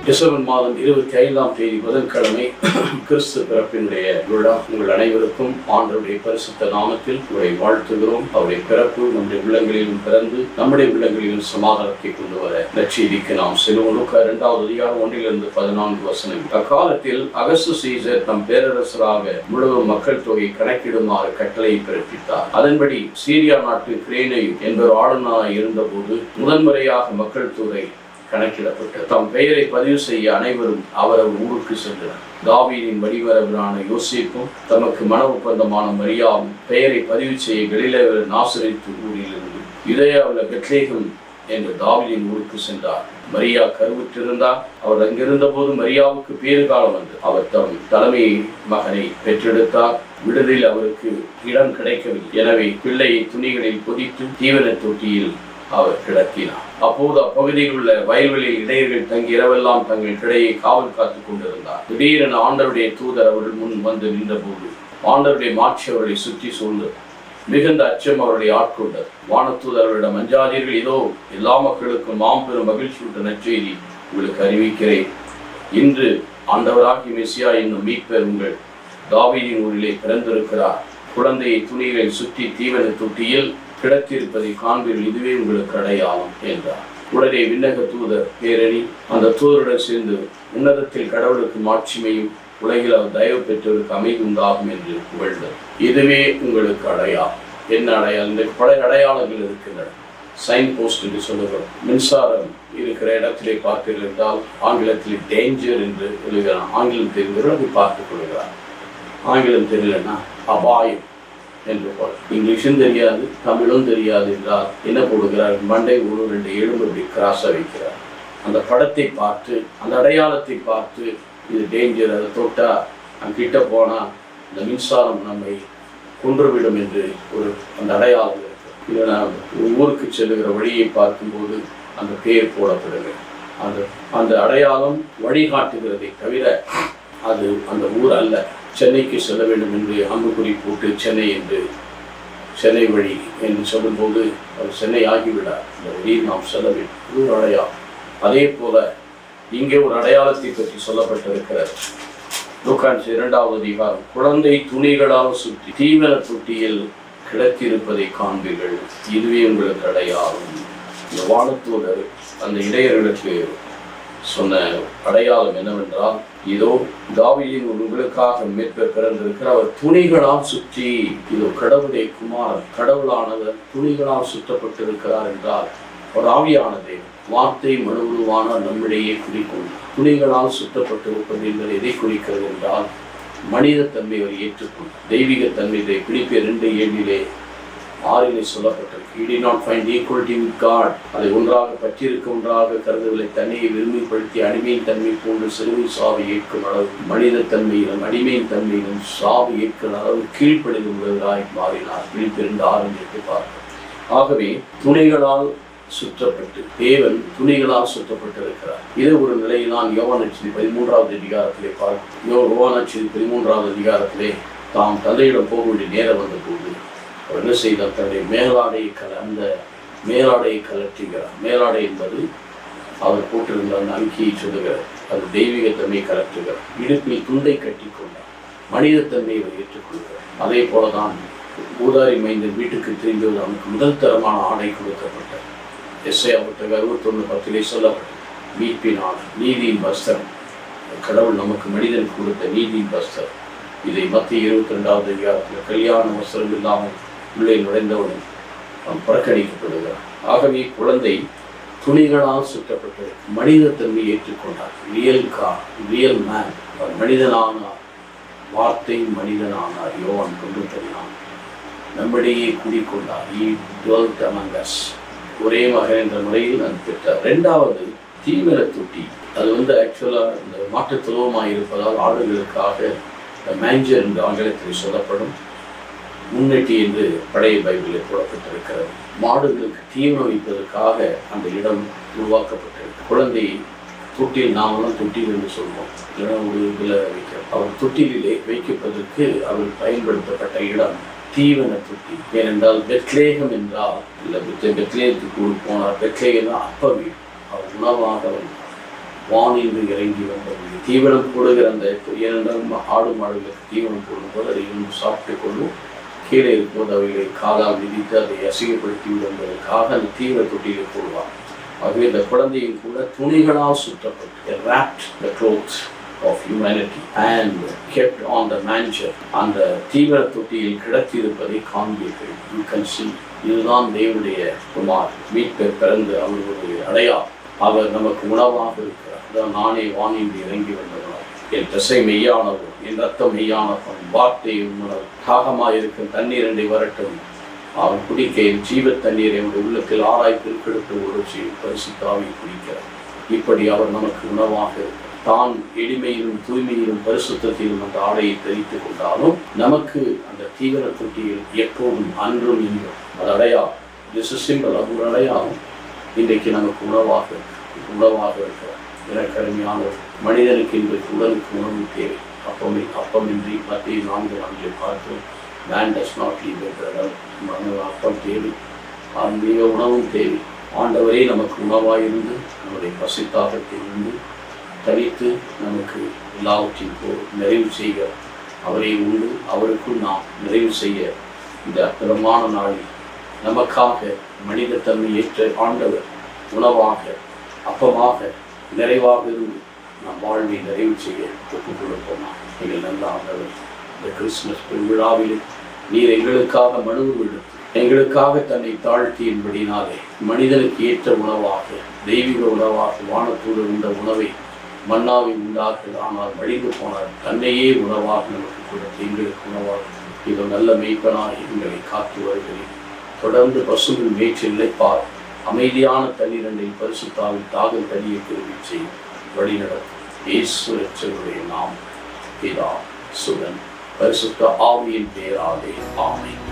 December மாதம் 25ஆம் தேதி புதன்கிழமை கிறிஸ்து பிறப்பினுடைய விழா. உங்கள் அனைவருக்கும் ஆண்டவருடைய பரிசுத்த நாமத்தில் உங்களை வாழ்த்துகிறோம். அவருடைய பிறப்பு நம்முடைய உள்ளங்களிலும் பிறந்து நம்முடைய உள்ளங்களிலும் சமாதானத்தை கொண்டு வர நற்செய்திக்கு நாம் செல்வோம். லூக்கா 2வது அதிகாரம் 1-14 வசனங்கள். அக்காலத்தில் அகஸ்து சீசர் தம் பேரரசராக முழு மக்கள் தொகை கணக்கிடுமாறு கட்டளையை பிறப்பித்தார். அதன்படி சீரியா நாட்டு கிரேனேயு என்பவர் ஆளுநராக இருந்தபோது முதன்முறையாக மக்கள் தொகை கணக்கிடப்பட்டது. தம் பெயரை பதிவு செய்ய அனைவரும் அவரவர் ஊருக்கு சென்றனர். தாவீதின் வடிவரவரான யோசேப்பும் தமக்கு மன ஒப்பந்தமான மரியாவும் பெயரை பதிவு செய்ய கலிலேய நாசரேத்து ஊரிலிருந்து யூதேயாவில் பெத்லெகேம் என்ற தாவீதின் ஊருக்கு சென்றார். மரியா கருவுற்றிருந்தார். அவர் அங்கிருந்த போது மரியாவுக்கு பேறுகாலம் வந்தது. அவர் தம் தலைமை மகனை பெற்றெடுத்தார். விடுதியில் அவருக்கு இடம் கிடைக்கவில்லை. எனவே பிள்ளையை துணிகளில் பொதித்து தீவன தொட்டியில் அவர் கிடத்தினார். அப்போது அப்பகுதியில் உள்ள வயல்வெளியில் இடையர்கள் தங்கி இரவெல்லாம் தங்கள் கிடையை காவல் காத்துக் கொண்டிருந்தார். திடீரென ஆண்டவருடைய தூதர் அவர்கள் முன் வந்து நின்றபோது ஆண்டவருடைய மாட்சி அவர்களை சுற்றி சூழ்ந்தது. மிகுந்த அச்சம் அவர்களை ஆட்கொண்டது. வானதூதர்களிடம் அஞ்சாதீர்கள், இதோ எல்லா மக்களுக்கும் மாபெரும் மகிழ்ச்சியூட்ட நற்செய்தி உங்களுக்கு அறிவிக்கிறேன். இன்று ஆண்டவராகிய மெசியா என்னும் மீட்பர் உங்கள் தாவீதின் ஊரிலே பிறந்திருக்கிறார். குழந்தையை துணிகளில் சுற்றி தீவன தொட்டியில் கிடத்திருப்பதை காண்பீர்கள், இதுவே உங்களுக்கு அடையாளம் என்றார். உடனே விண்ணக தூதர் பேரணி அந்த தூதருடன் சேர்ந்து உன்னதத்தில் கடவுளுக்கு மாட்சிமையும் உலகில் அவர் தயவு பெற்றவருக்கு அமைதி உண்டாகும் என்று புகழ்ந்தது. இதுவே உங்களுக்கு அடையாளம். என்ன அடையாளம்? இந்த பல அடையாளங்கள் இருக்கின்றன. சைன் போஸ்ட் என்று சொல்லுகிறோம். மின்சாரம் இருக்கிற இடத்திலே பார்த்தீர்கள் என்றால் ஆங்கிலத்தில் டேஞ்சர் என்று எழுதுகிறான். ஆங்கிலம் தெரிந்தவர்கள் அதை பார்த்துக் கொள்கிறார். ஆங்கிலம் தெரியலன்னா அபாயம் என்று போல. இங்கிலீஷும் தெரியாது, தமிழும் தெரியாது என்றால் என்ன போடுகிறார்? மண்டை ஒரு 2 எலும்பு இப்படி கிராஸாக வைக்கிறார். அந்த படத்தை பார்த்து அந்த அடையாளத்தை பார்த்து இது டேஞ்சர், அதை தொட்டா அங்கிட்ட போனால் இந்த மின்சாரம் நம்மை கொன்றுவிடும் என்று அந்த அடையாளம் இருக்கு. இதை நான் ஊருக்கு செல்லுகிற வழியை பார்க்கும்போது அந்த பெயர் போடப்படுகிறது. அந்த அடையாளம் வழிகாட்டுகிறதை தவிர அது அந்த ஊர் அல்ல. சென்னைக்கு செல்ல வேண்டும் என்று அம்புக்குறி போட்டு சென்னை வழி என்று சொல்லும்போது அவர் சென்னை ஆகிவிடார். இந்த வழியில் நாம் செல்ல வேண்டும். இது ஒரு அடையாளம். அதே போல இங்கே ஒரு அடையாளத்தை பற்றி சொல்லப்பட்டிருக்கிறது. லூக்கா 2வது அதிகாரம். குழந்தை துணிகளால் சுற்றி தீவன தொட்டியில் கிடத்திருப்பதை காண்பீர்கள், இதுவே உங்களுக்கு அடையாளம். இந்த வானதூதர் அந்த இடையர்களுக்கு சொன்ன அடையாளம் என்னவென்றால், இதோ தாவீதின் உங்களுக்காக மீட்பர் பிறந்திருக்கிற அவர் துணிகளால் சுற்றி, இதோ கடவுளை குமாரன் கடவுளானவர் துணிகளால் சுற்றப்பட்டிருக்கிறார் என்றால் ஒரு ஆவியானதை வார்த்தை மனுவுருவான நம்மிடையே குறிக்கும். துணிகளால் சுற்றப்பட்டிருப்பது என்பது எதை குறிக்கிறது என்றால் மனித தன்மை அவர் ஏற்றுக்கொண்டார். தெய்வீக தன்மை. பிலிப்பியர் 2:7-6 சொல்லப்பட்டிருக்கு. He did not find equality with God. அதை ஒன்றாக பற்றியிருக்க ஒன்றாக கருதுகளை தன்னையை விரும்பிப்படுத்தி அடிமையின் தன்மை போன்று சிறுமி சாவை ஏற்கும் அளவு மனித தன்மையிலும் அடிமையின் தன்மையிலும் சாவை ஏற்கிற அளவு கீழ்ப்படிந்துள்ளவராய் மாறினார். பிலிப்பியர் 2:6 பார்க்கிறோம். ஆகவே துணிகளால் சுற்றப்பட்டு தேவன் துணிகளால் சுற்றப்பட்டிருக்கிறார். இது ஒரு நிலையில்தான் யோவான் நற்செய்தி 13வது அதிகாரத்திலே பார்க்கிறோம். யோவான் நற்செய்தி 13வது அதிகாரத்திலே தாம் தந்தையிடம் போக வேண்டிய நேரம் வந்த போது அவர் என்ன செய்தார்? தன்னுடைய மேலாடையை கலற்றுகிறார். மேலாடை என்பது அவர் போட்டிருந்த அந்த அங்கியை சொல்லுகிறார். அது தெய்வீகத்தன்மை கலற்றுகிறார். இடுப்பில் துண்டை கட்டி கொண்டார். மனிதத்தன்மையை அவர் ஏற்றுக்கொள்கிறார். அதே போலதான் ஊதாரி மைந்தன் வீட்டுக்கு திரும்பி அவனுக்கு முதல் தரமான ஆணை கொடுக்கப்பட்டார். எஸ்ஐயா 61:10 சொல்லப்பட்ட மீட்பின் ஆணை, நீதியின் வஸ்திரம். கடவுள் நமக்கு மனிதன் கொடுத்த நீதியின் வஸ்திரம். இதை மத்திய 22வது அதிகாரத்தில் கல்யாண வஸ்திரம் இல்லாமல் உள்ளே நுழைந்தவுடன் அவன் புறக்கணிக்கப்படுகிறார். ஆகவே குழந்தை துணிகளால் சுற்றப்பட்டு மனிதத்தன்மை ஏற்றுக்கொண்டார். Real man. அவர் மனிதனானார். வார்த்தை மனிதனானார். யோவான் 1:14. நம்மிடையே குடிக்கொண்டார். He dwelt among us. ஒரே மகன் என்ற முறையில் நான் பெற்றார். 2வது தீவன தொட்டி. அது ஆக்சுவலாக இந்த மாற்றுத்துவமாக இருப்பதால் ஆடுகளுக்காக மேஞ்சர் என்று ஆங்கிலத்தில் சொல்லப்படும் முன்னெட்டி என்று பழைய பைபிளில் போடப்பட்டிருக்கிறது. மாடுகளுக்கு தீவனம் வைப்பதற்காக அந்த இடம் உருவாக்கப்பட்டிருக்கு. குழந்தை தொட்டில், நாமெல்லாம் தொட்டில் என்று சொல்வோம், இல்லைன்னா ஒரு இதில் வைக்கிறோம். அவர் தொட்டிலே வைக்கப்பதற்கு அவர் பயன்படுத்தப்பட்ட இடம் தீவன தொட்டி. ஏனென்றால் பெத்லெகேம் என்றால் இல்லை பெத்லெகேத்துக்கு போனார். பெத்லெகேம் அப்ப வீடு. அவர் உணவாக வந்தார். வானின்று இறங்கி வந்தவர்கள் தீவனம் போடுகிற அந்த, ஏனென்றால் ஆடு மாடுகளுக்கு தீவனம் போடும்போது அதை இன்னும் சாப்பிட்டு கொள்ளும், கீழே இருக்கும்போது அவைகளை காலால் மிதித்து அதை அசிங்கப்படுத்தி விடுவதற்காக அந்த தீவிர தொட்டியை போடுவார். ஆகவே இந்த குழந்தையும் கூட துணிகளால் சுற்றப்பட்டு wrapped the clothes of humanity and kept on the manger, அந்த தீவிர தொட்டியில் கிடத்தியிருப்பதை காண்பீர்கள். You can see, இதுதான் தேவனுடைய குமார், மீட்பர் பிறந்து அவர்களுடைய அடையாளம். அவர் நமக்கு உணவாக இருக்கிறார். அதான் நானே வானின்று இறங்கி வந்தவனார், என் திசை மெய்யானவன், என் ரத்தம் மெய்யானவன், வார்த்தை உணவு, தாகமாயிருக்கும் தண்ணீர் என்னை வரட்டும், அவன் குடிக்க என் ஜீவ தண்ணீர் என்னுடைய உள்ளத்தில் ஆராய் பெருக்கெடுத்து ஒரு பரிசுத்த ஆவி குடிக்கிறார். இப்படி அவர் நமக்கு உணவாக இருக்கிறார். தான் எளிமையிலும் தூய்மையிலும் பரிசுத்தத்திலும் அந்த ஆடையை தரித்துக் கொண்டாலும் நமக்கு அந்த தீவிர தொட்டியில் எப்போதும் அன்றும் இன்றும் அது அடையாளம். திஸ் இஸ் சிம்பிள், அது ஒரு அடையாளம். இன்றைக்கு நமக்கு உணவாக இருக்கிறார். எனக்கருமையான மனிதனுக்கு இன்றைக்கு உடலுக்கு உணவு தேவை. அப்பமின்றி மத்திய 4 பார்த்தோம். Man does not live by bread. அப்பம் தேவை, ஆன்மீக உணவும் தேவை. ஆண்டவரே நமக்கு உணவாயிருந்து நம்முடைய பசித்தாகத்தை இருந்து தவித்து நமக்கு எல்லாவற்றையும் நிறைவு செய்ய அவரை உண்டு, அவருக்குள் நாம் நிறைவு செய்ய இந்த அற்புதமான நாளில் நமக்காக மனித தன்மை ஏற்ற ஆண்டவர் உணவாக அப்பமாக நிறைவாக இருந்து நம் வாழ்வை நிறைவு செய்ய ஒப்புக் கொடுப்போமா? நீங்கள் நல்ல ஆண்டவர், இந்த கிறிஸ்துமஸ் பெருவிழாவில் நீர் எங்களுக்காக மனுவு எடுத்து எங்களுக்காக தன்னை தாழ்த்தியின்படினாலே மனிதனுக்கு ஏற்ற உணவாக, தெய்வீக உணவாக, வானத்தோடு உண்ட உணவை மன்னாவை உண்டாக, ஆனால் மடிந்து போனார், தன்னையே உணவாக நமக்கு கொடுத்து எங்களுக்கு உணவாக இது நல்ல மெய்ப்பனாக எங்களை காத்து வருகிறேன். தொடர்ந்து பசுமின் மேய்ச்சல் இழைப்பார், அமைதியான தண்ணீரண்டில் பரிசுத்தாவில் தாகம் தண்ணியை திரும்பி செய்யும் வழிநடத்தும் இயேசுடைய நாம் பிதா சுதன் பரிசுத்த ஆவியின் பெயராலே ஆமென்.